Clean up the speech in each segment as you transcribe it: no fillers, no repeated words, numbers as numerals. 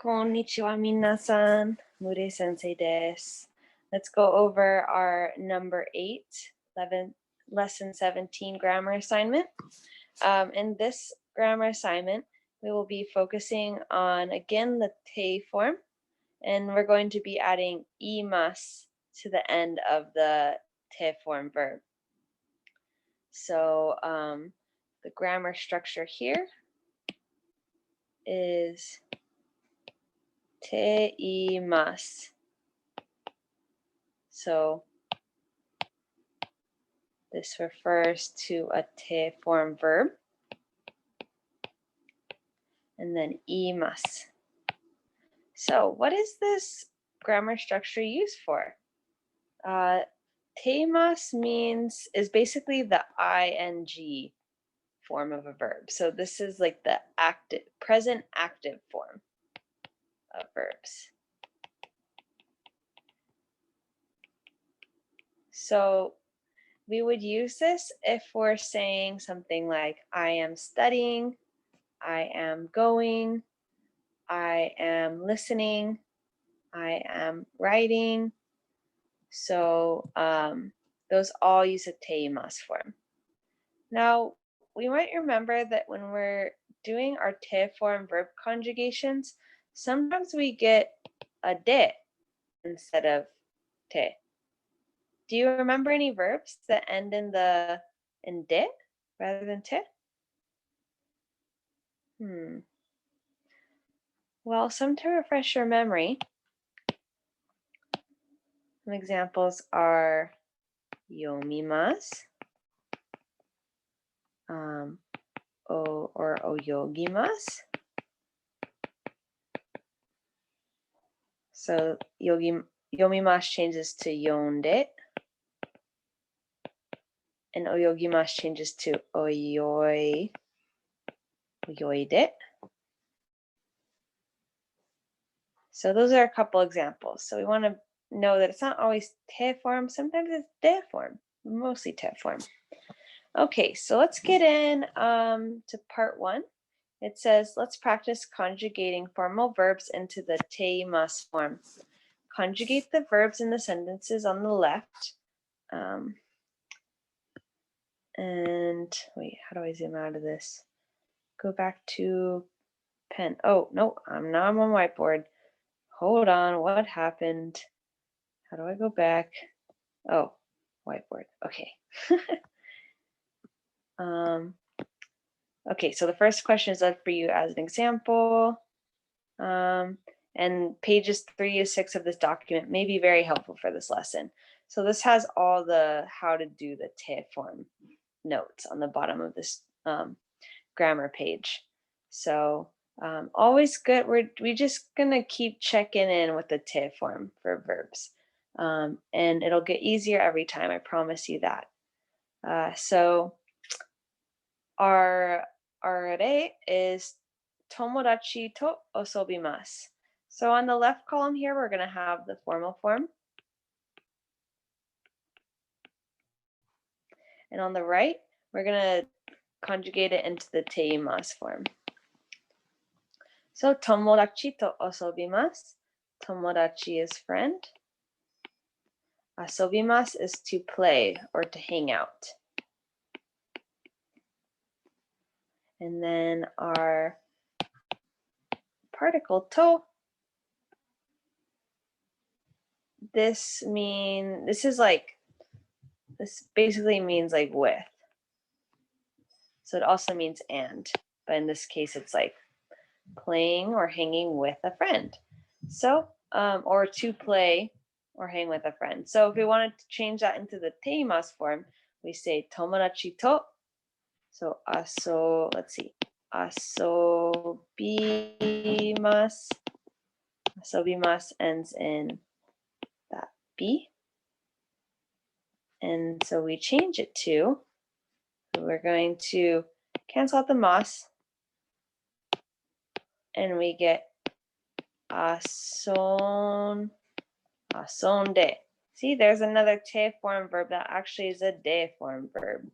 Konnichiwa minasan, Mure sensei desu. Let's go over our number 8, lesson 17 grammar assignment. In this grammar assignment, we will be focusing on, again, the te form, and we're going to be adding imasu to the end of the te form verb. So the grammar structure here is te imasu. So this refers to a te form verb. And then imasu. So what is this grammar structure used for? Teimasu is basically the ing form of a verb. So this is like the present active form of verbs. So we would use this if we're saying something like I am studying, I am going, I am listening, I am writing. So those all use a teimasu form. Now, we might remember that when we're doing our te form verb conjugations, sometimes we get a de instead of te. Do you remember any verbs that end in de rather than te? Well, some to refresh your memory, some examples are yomimasu, or oyogimasu. So yomimasu changes to yonde, and oyogimasu changes to oyoide. So those are a couple examples. So we want to know that it's not always te form, sometimes it's de form, mostly te form. Okay, so let's get in to part 1. It says, let's practice conjugating formal verbs into the teimasu form. Conjugate the verbs in the sentences on the left. And wait, how do I zoom out of this? Go back to pen. Oh, no, I'm on whiteboard. Hold on, what happened? How do I go back? Oh, whiteboard, okay. Okay, so the first question is left for you as an example. And pages 3 to 6 of this document may be very helpful for this lesson. So this has all the how to do the te form notes on the bottom of this grammar page. So always good. We're just gonna keep checking in with the te form for verbs, and it'll get easier every time. I promise you that. So our re is tomodachi to osobimasu. So on the left column here, we're gonna have the formal form. And on the right, we're gonna conjugate it into the teimasu form. So tomodachi to osobimasu. Tomodachi is friend. Asobimasu is to play or to hang out. And then our particle to, this basically means like with. So it also means and, but in this case it's like playing or hanging with a friend. So, or to play or hang with a friend. So if we wanted to change that into the teimasu form, we say tomodachi to. So let's see. Asobimasu. Asobimasu ends in that B. And so we change it to, we're going to cancel out the mas, and we get asonde. See, there's another te form verb that actually is a de form verb.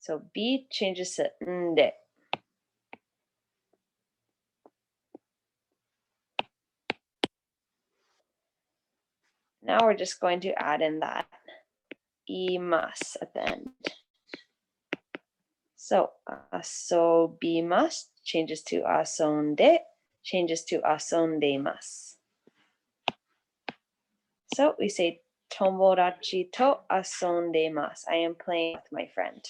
So B changes to nde. Now we're just going to add in that imasu at the end. So asobimasu changes to asonde, changes to asondemasu. So we say tomodachi to asondemasu. I am playing with my friend.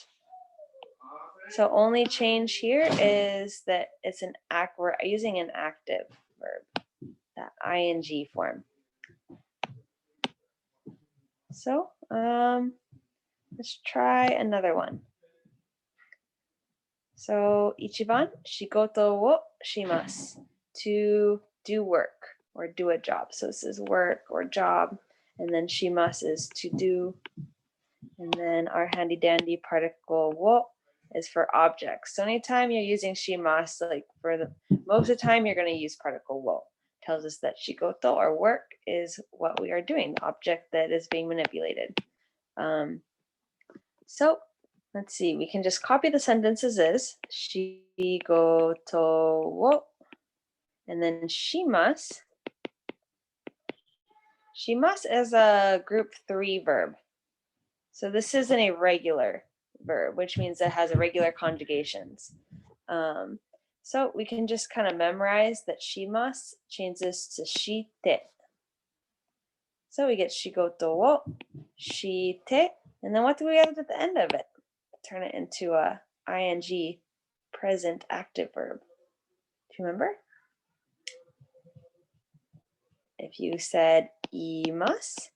So only change here is that it's an act, we're using an active verb, that ing form. So let's try another one. So ichiban shigoto wo shimasu, to do work or do a job. So this is work or job, and then shimasu is to do, and then our handy dandy particle wo is for objects. So anytime you're using shimasu, like for the most of the time, you're going to use particle wo. Tells us that shigoto or work is what we are doing, the object that is being manipulated. So let's see, we can just copy the sentences as shigoto wo, and then shimasu. Shimasu is a group 3 verb. So this is an irregular verb, which means it has irregular conjugations. So we can just kind of memorize that shimasu changes to shite. So we get shigoto wo shite, and then what do we add at the end of it? Turn it into a ing present active verb. Do you remember? If you said imasu,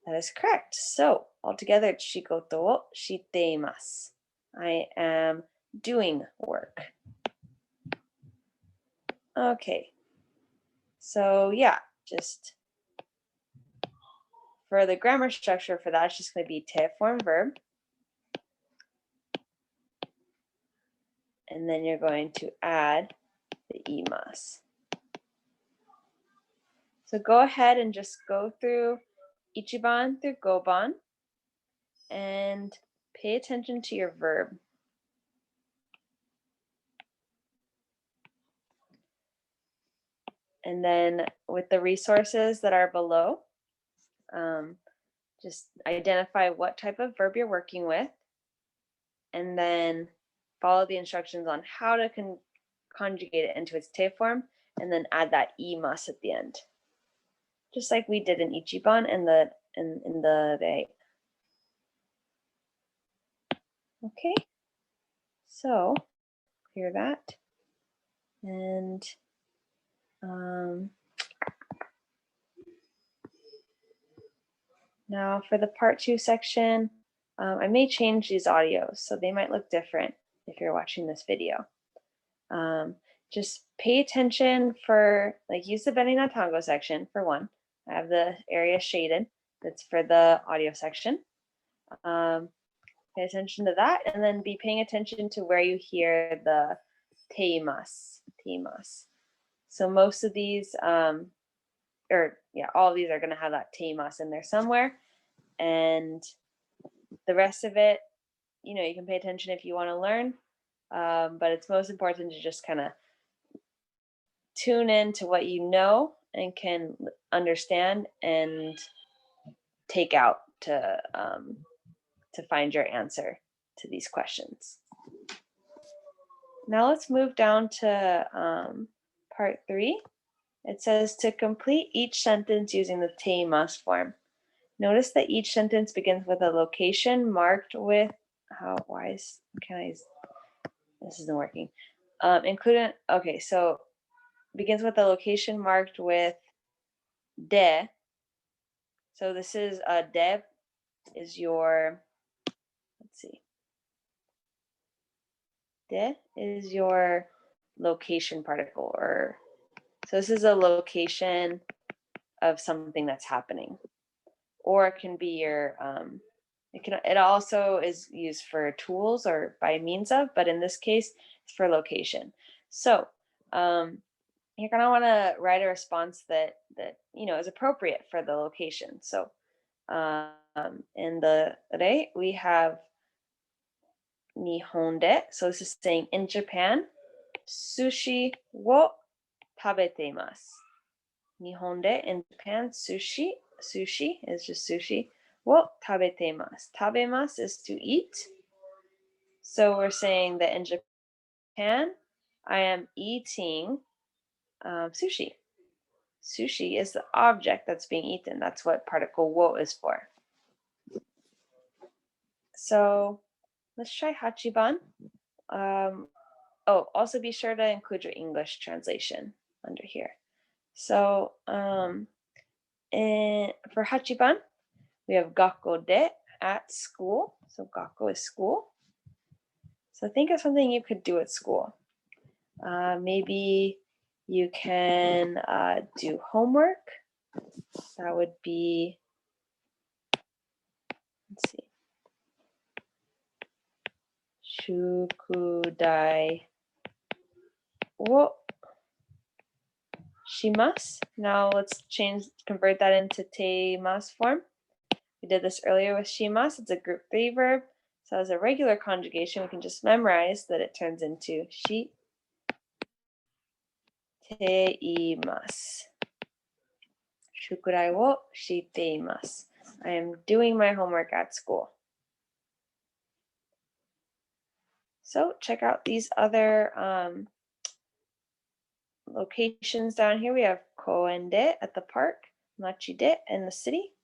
that is correct. So altogether, it's shigoto wo shiteimasu. I am doing work. Okay. So yeah, just for the grammar structure for that, it's just going to be te form verb. And then you're going to add the imasu. So go ahead and just go through ichiban through goban and pay attention to your verb. And then with the resources that are below, just identify what type of verb you're working with, and then follow the instructions on how to conjugate it into its te form, and then add that imasu at the end, just like we did in ichiban and in the rei. Okay, so clear that, and now for the part 2 section, I may change these audios, so they might look different if you're watching this video. Just pay attention for, like, use the Benny no Tango section for one. I have the area shaded. That's for the audio section. Pay attention to that, and then be paying attention to where you hear the teimasu. So most of these, all of these are going to have that teimasu in there somewhere, and the rest of it, you can pay attention if you want to learn, but it's most important to just kind of tune in to what you know and can understand and take out to find your answer to these questions. Now let's move down to part 3. It says to complete each sentence using the teimasu form. Notice that each sentence begins with a location marked with this isn't working. So begins with a location marked with de. So this is de is your, de is your location particle, so this is a location of something that's happening, or it can be your it also is used for tools or by means of, but in this case it's for location. So you're going to want to write a response that is appropriate for the location. So in the rei, we have Nihon de. So this is saying in Japan, sushi wo tabetemasu. Nihon in Japan, sushi is just sushi. Wo tabetemasu. Tabemasu is to eat. So we're saying that in Japan, I am eating sushi. Sushi is the object that's being eaten. That's what particle wo is for. So let's try hachiban. Also be sure to include your English translation under here. So for hachiban, we have gakko de, at school. So gakko is school. So think of something you could do at school. Maybe you can do homework. That would be, let's see, shukudai wo shimasu. Now let's convert that into teimasu form. We did this earlier with shimasu. It's a group 3 verb. So as a regular conjugation, we can just memorize that it turns into shi teimasu. Shukurai wo shiteimasu. I am doing my homework at school. So check out these other locations down here. We have koen de at the park, machi de in the city.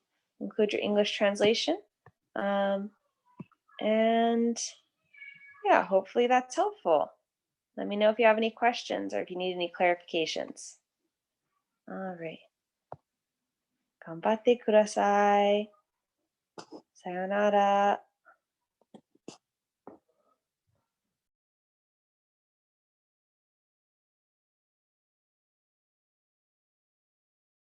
Include your English translation. And yeah, hopefully that's helpful. Let me know if you have any questions or if you need any clarifications. All right. 頑張ってください。さよなら。